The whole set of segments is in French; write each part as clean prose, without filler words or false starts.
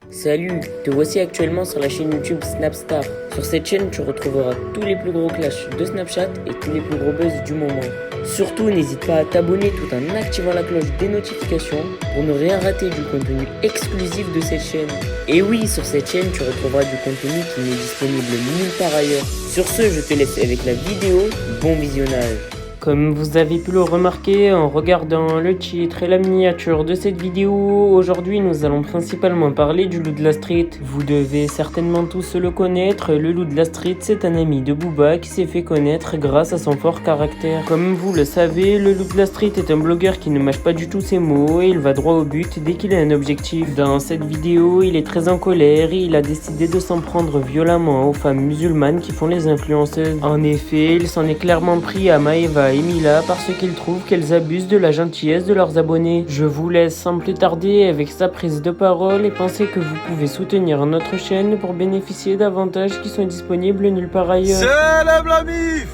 Salut, te voici actuellement sur la chaîne YouTube Snapstar. Sur cette chaîne, tu retrouveras tous les plus gros clashs de Snapchat et tous les plus gros buzz du moment. Surtout, n'hésite pas à t'abonner tout en activant la cloche des notifications pour ne rien rater du contenu exclusif de cette chaîne. Et oui, sur cette chaîne, tu retrouveras du contenu qui n'est disponible nulle part ailleurs. Sur ce, je te laisse avec la vidéo. Bon visionnage. Comme vous avez pu le remarquer en regardant le titre et la miniature de cette vidéo, aujourd'hui nous allons principalement parler du loup de la street. Vous devez certainement tous le connaître, le loup de la street c'est un ami de Booba qui s'est fait connaître grâce à son fort caractère. Comme vous le savez, le loup de la street est un blogueur qui ne mâche pas du tout ses mots et il va droit au but dès qu'il a un objectif. Dans cette vidéo, il est très en colère et il a décidé de s'en prendre violemment aux femmes musulmanes qui font les influenceuses. En effet, il s'en est clairement pris à Maeva et Mila parce qu'il trouve qu'elles abusent de la gentillesse de leurs abonnés. Je vous laisse sans plus tarder avec sa prise de parole et pensez que vous pouvez soutenir notre chaîne pour bénéficier d'avantages qui sont disponibles nulle part ailleurs. Salam la mif.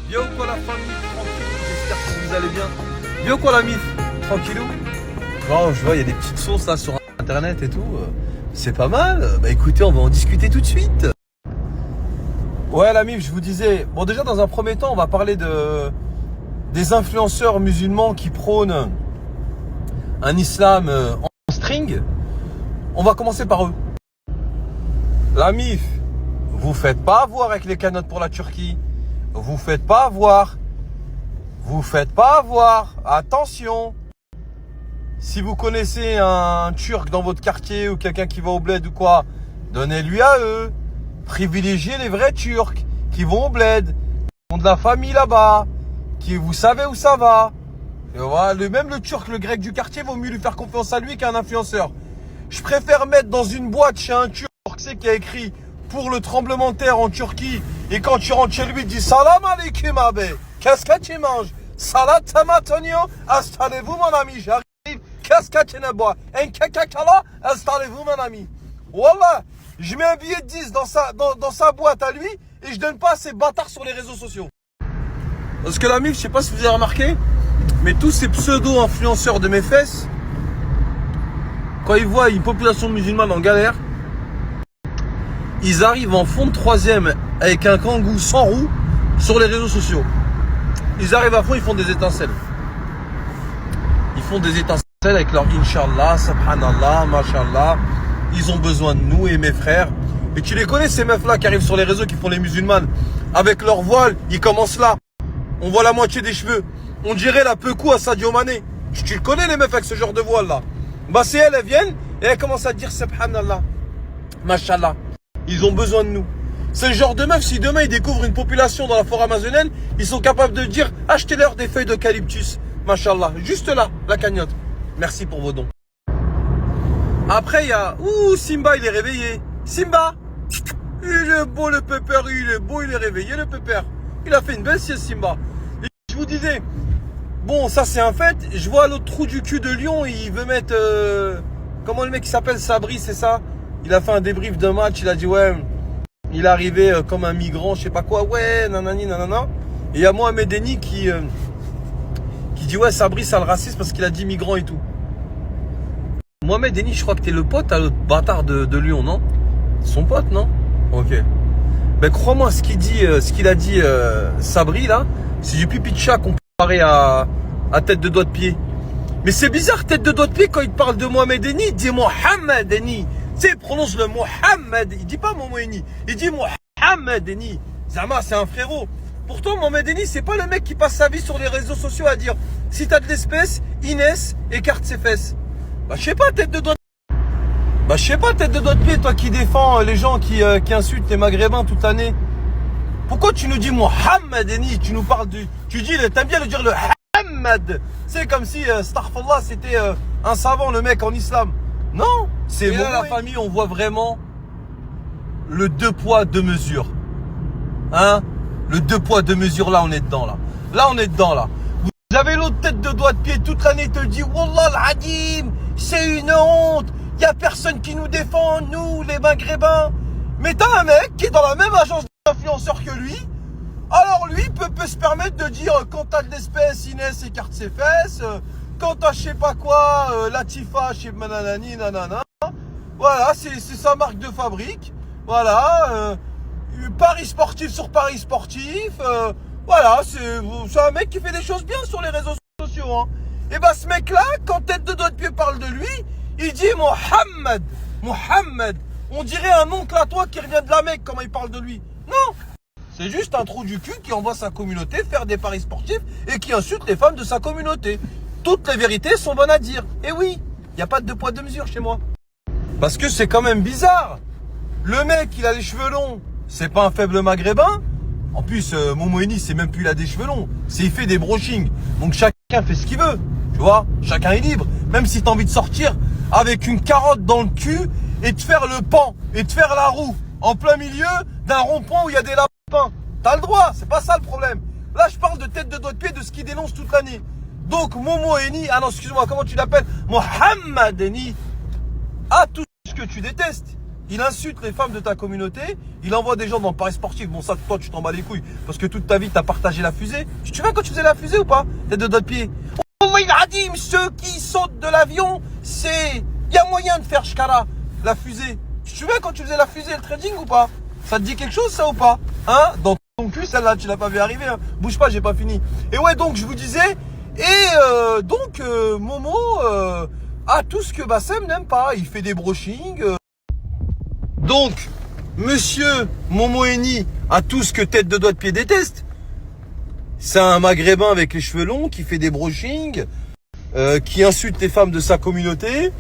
Bien ou quoi la famille? Tranquille, j'espère que vous allez bien. Bien ou quoi la mif? Tranquillou. Bon, je vois, il y a des petites sources là sur internet et tout. C'est pas mal. Bah écoutez, on va en discuter tout de suite. Ouais la mif, je vous disais. Bon déjà dans un premier temps, on va parler des influenceurs musulmans qui prônent un islam en string. On va commencer par eux. La mif, vous faites pas avoir avec les canottes pour la Turquie. Vous faites pas avoir. Vous faites pas avoir. Attention. Si vous connaissez un Turc dans votre quartier ou quelqu'un qui va au bled ou quoi, donnez-lui à eux. Privilégiez les vrais Turcs qui vont au bled, qui ont de la famille là-bas, qui vous savez où ça va. Et voilà, même le Turc, le grec du quartier, vaut mieux lui faire confiance à lui qu'à un influenceur. Je préfère mettre dans une boîte chez un Turc, c'est qui a écrit pour le tremblement de terre en Turquie. Et quand tu rentres chez lui, il dit salam alaikum abe. Qu'est-ce que tu manges? Salat tamatonio. Installez-vous mon ami, j'arrive. Qu'est-ce que tu ne bois? Un kakakala. Installez-vous mon ami. Wallah, je mets un billet de 10 dans sa boîte à lui et je donne pas à ces bâtards sur les réseaux sociaux. Parce que la mif, je sais pas si vous avez remarqué, mais tous ces pseudo-influenceurs de mes fesses, quand ils voient une population musulmane en galère, ils arrivent en fond de troisième avec un kangou sans roue sur les réseaux sociaux. Ils arrivent à fond, ils font des étincelles. Ils font des étincelles avec leur Inch'Allah, Subhanallah, Mashallah. Ils ont besoin de nous et mes frères. Et tu les connais ces meufs là qui arrivent sur les réseaux qui font les musulmanes. Avec leur voile, ils commencent là. On voit la moitié des cheveux. On dirait la Pecou à Sadio Mané. Tu le connais les meufs avec ce genre de voile là. Bah c'est elles viennent et elles commencent à dire Subhanallah, Mashallah. Ils ont besoin de nous. C'est le genre de meufs, si demain ils découvrent une population dans la forêt amazonienne, ils sont capables de dire achetez-leur des feuilles d'eucalyptus. Mashallah. Juste là, la cagnotte. Merci pour vos dons. Après il y a Simba, il est réveillé. Simba, il est beau le pépère, il est beau, il est réveillé le pépère. Il a fait une belle sieste Simba. Et je vous disais, bon ça c'est un fait. Je vois l'autre trou du cul de Lyon, il veut mettre comment le mec qui s'appelle Sabri, c'est ça? Il a fait un débrief d'un match, il a dit ouais, il est arrivé comme un migrant, je sais pas quoi, ouais, nanani nanana. Et il y a Mohamed Eni qui dit ouais Sabri c'est le raciste parce qu'il a dit migrant et tout. Mohamed Eni, je crois que t'es le pote à l'autre bâtard de Lyon, non? Son pote, non? Ok. Ben crois-moi, ce qu'il a dit Sabri là, c'est du pipi de chat comparé à tête de doigt de pied. Mais c'est bizarre, tête de doigt de pied, quand il parle de Mohamed Eni, il dit Mohamed Eni. Tu sais, il prononce le Mohamed. Il dit pas Momo Eni, il dit Mohamed Eni. Zama, c'est un frérot. Pourtant, Mohamed Eni, c'est pas le mec qui passe sa vie sur les réseaux sociaux à dire si t'as de l'espèce, Inès écarte ses fesses. Bah je sais pas, tête de doigt de pied, toi qui défends les gens qui insultent les maghrébins toute l'année. Pourquoi tu nous dis Mohamed Eni? Tu nous parles tu dis, t'aimes bien le dire le Hamad. C'est comme si Astaghfirullah c'était un savant le mec en islam. Non, c'est là la famille, on voit vraiment le 2 poids 2 mesures. Hein? Le 2 poids 2 mesures, là on est dedans là. Là on est dedans là. Vous avez l'autre tête de doigt de pied toute l'année, te le dit Wallah al-Hadim, c'est une honte. Il n'y a personne qui nous défend, nous, les maghrébins. Mais t'as un mec qui est dans la même agence d'influenceurs que lui. Alors lui peut se permettre de dire quand t'as de l'espèce, Inès écarte ses fesses. Quand t'as je sais pas quoi, Latifa, je sais nanani, nanana. Voilà, c'est sa marque de fabrique. Voilà, paris sportif sur paris sportif. Voilà, c'est un mec qui fait des choses bien sur les réseaux sociaux. Hein. Et bah ce mec-là, quand Tête de Doigt de Pied parle de lui, il dit Mohamed. On dirait un oncle à toi qui revient de la Mecque, comment il parle de lui. Non, c'est juste un trou du cul qui envoie sa communauté faire des paris sportifs et qui insulte les femmes de sa communauté. Toutes les vérités sont bonnes à dire. Et oui, il n'y a pas de deux poids deux mesures chez moi. Parce que c'est quand même bizarre. Le mec, il a les cheveux longs. C'est pas un faible maghrébin. En plus, Momo Eni, c'est même plus il a des cheveux longs. C'est il fait des brushings. Donc chacun fait ce qu'il veut. Tu vois, chacun est libre. Même si t'as envie de sortir avec une carotte dans le cul et de faire le pan et de faire la roue en plein milieu d'un rond-point où il y a des lapins. T'as le droit, c'est pas ça le problème. Là, je parle de Tête de Doigt de Pied, de ce qu'il dénonce toute l'année. Donc, Momo Eni, ah non, excuse-moi, comment tu l'appelles? Mohamed Eni a tout ce que tu détestes. Il insulte les femmes de ta communauté, il envoie des gens dans le paris sportif. Bon, ça, toi, tu t'en bats les couilles parce que toute ta vie, t'as partagé la fusée. Tu te souviens quand tu faisais la fusée ou pas? Tête de Doigt de Pied. Oh, il a dit, ceux qui sautent de l'avion, c'est. Il y a moyen de faire shkara, la fusée. Tu te souviens quand tu faisais la fusée, le trading ou pas? Ça te dit quelque chose, ça ou pas? Hein? Dans ton cul, celle-là, tu l'as pas vu arriver. Hein. Bouge pas, j'ai pas fini. Et ouais, donc, je vous disais. Et donc, Momo a tout ce que Bassem n'aime pas. Il fait des brushings. Donc, monsieur Momo Eni a tout ce que Tête de Doigt de Pied déteste. C'est un maghrébin avec les cheveux longs qui fait des brushings, qui insulte les femmes de sa communauté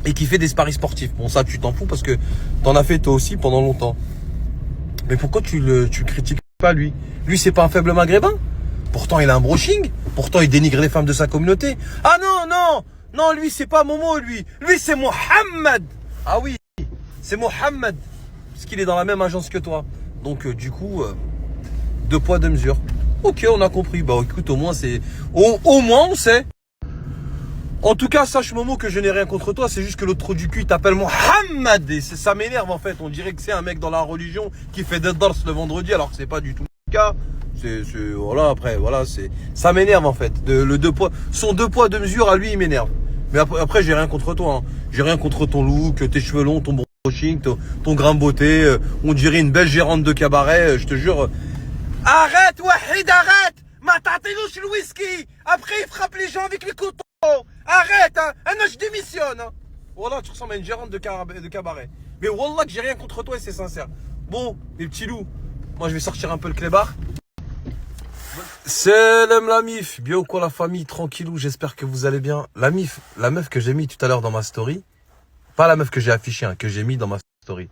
et qui fait des paris sportifs. Bon, ça, tu t'en fous parce que t'en as fait toi aussi pendant longtemps. Mais pourquoi tu le critiques pas, lui? Lui, c'est pas un faible maghrébin? Pourtant, il a un brushing. Pourtant, il dénigre les femmes de sa communauté. Ah non, lui, c'est pas Momo, lui. Lui, c'est Mohamed. Ah oui, c'est Mohamed. Parce qu'il est dans la même agence que toi. Donc, du coup, deux poids, deux mesures. Ok, on a compris. Bah, écoute, au moins, au moins, on sait. En tout cas, sache, Momo, que je n'ai rien contre toi. C'est juste que l'autre trou du cul, il t'appelle Mohamed. Et ça m'énerve, en fait. On dirait que c'est un mec dans la religion qui fait des dars le vendredi, alors que c'est pas du tout le cas. Voilà, après, voilà, ça m'énerve, en fait. Son deux poids, deux mesures, à lui, il m'énerve. Mais après, j'ai rien contre toi. Hein. J'ai rien contre ton look, tes cheveux longs, ton brushing, ton grain de beauté. On dirait une belle gérante de cabaret, je te jure. Arrête, Wahid, arrête! Matatelouche le whisky! Après, il frappe les gens avec les couteaux! Arrête, hein! Non, je démissionne! Hein. Voilà, tu ressembles à une gérante de cabaret. Mais wallah, que j'ai rien contre toi et c'est sincère. Bon, mes petits loups, moi je vais sortir un peu le clébard. Salam la mif, bien ou quoi la famille, tranquillou, j'espère que vous allez bien. La mif, la meuf que j'ai mis tout à l'heure dans ma story, pas la meuf que j'ai affichée, hein, que j'ai mis dans ma story.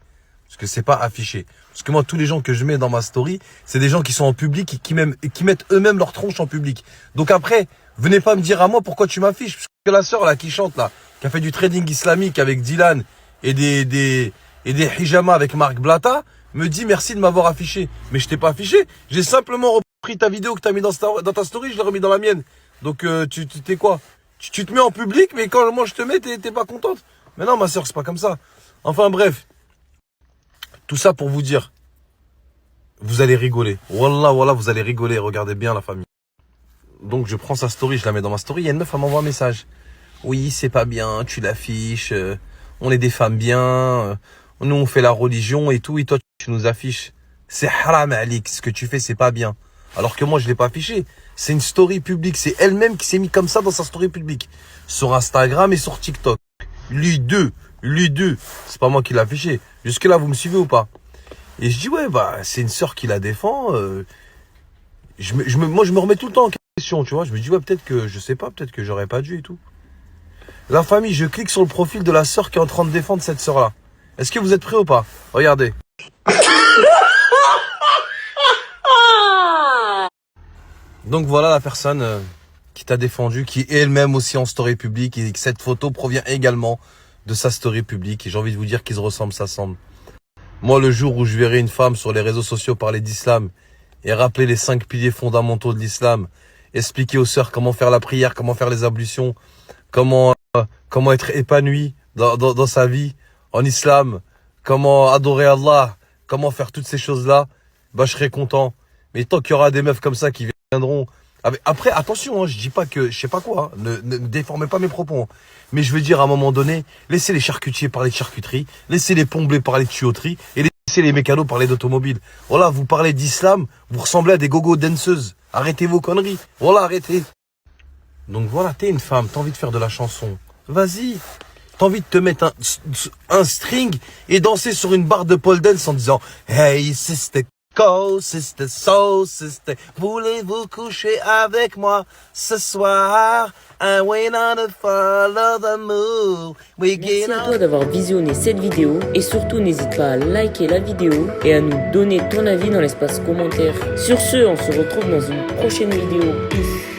Parce que c'est pas affiché. Parce que moi, tous les gens que je mets dans ma story, c'est des gens qui sont en public et qui mettent eux-mêmes leur tronche en public. Donc après, venez pas me dire à moi pourquoi tu m'affiches. Parce que la sœur là qui chante là, qui a fait du trading islamique avec Dylan et des hijamas avec Marc Blata, me dit merci de m'avoir affiché. Mais je t'ai pas affiché. J'ai simplement repris ta vidéo que tu as mis dans ta story, je l'ai remis dans la mienne. Donc tu t'es quoi? Tu te mets en public, mais quand moi je te mets, t'es pas contente. Mais non, ma sœur, c'est pas comme ça. Enfin bref. Tout ça pour vous dire, vous allez rigoler. Wallah, vous allez rigoler. Regardez bien la famille. Donc je prends sa story, je la mets dans ma story. Il y a une meuf, elle m'envoie un message. Oui, c'est pas bien, tu l'affiches. On est des femmes bien. Nous, on fait la religion et tout. Et toi, tu nous affiches. C'est haram, alik. Ce que tu fais, c'est pas bien. Alors que moi, je l'ai pas affiché. C'est une story publique. C'est elle-même qui s'est mis comme ça dans sa story publique. Sur Instagram et sur TikTok. Lui deux. C'est pas moi qui l'ai affiché. Jusque là, vous me suivez ou pas? Et je dis ouais, bah c'est une sœur qui la défend. Moi, je me remets tout le temps en question, tu vois. Je me dis ouais, peut-être que je sais pas, peut-être que j'aurais pas dû et tout. La famille, je clique sur le profil de la sœur qui est en train de défendre cette sœur-là. Est-ce que vous êtes prêts ou pas? Regardez. Donc voilà la personne qui t'a défendu, qui est elle-même aussi en story publique et que cette photo provient également de sa story publique. Et j'ai envie de vous dire qu'ils se ressemblent, ça semble. Moi, le jour où je verrai une femme sur les réseaux sociaux parler d'islam et rappeler les 5 piliers fondamentaux de l'islam, expliquer aux sœurs comment faire la prière, comment faire les ablutions, comment être épanoui dans sa vie en islam, comment adorer Allah, comment faire toutes ces choses-là, bah je serai content. Mais tant qu'il y aura des meufs comme ça qui viendront Ah, mais après, attention, hein, je dis pas que, je sais pas quoi, hein, ne déformez pas mes propos. Hein. Mais je veux dire, à un moment donné, laissez les charcutiers parler de charcuterie, laissez les plombiers parler de tuyauterie, et laissez les mécanos parler d'automobile. Voilà, vous parlez d'islam, vous ressemblez à des gogo danseuses. Arrêtez vos conneries. Voilà, arrêtez. Donc voilà, t'es une femme, t'as envie de faire de la chanson. Vas-y. T'as envie de te mettre un string et danser sur une barre de pole dance en disant Hey sister, go sister, so sister, voulez-vous coucher avec moi ce soir? I'm waiting on the follow the moon. Merci à toi d'avoir visionné cette vidéo et surtout n'hésite pas à liker la vidéo et à nous donner ton avis dans l'espace commentaire. Sur ce, on se retrouve dans une prochaine vidéo. Peace.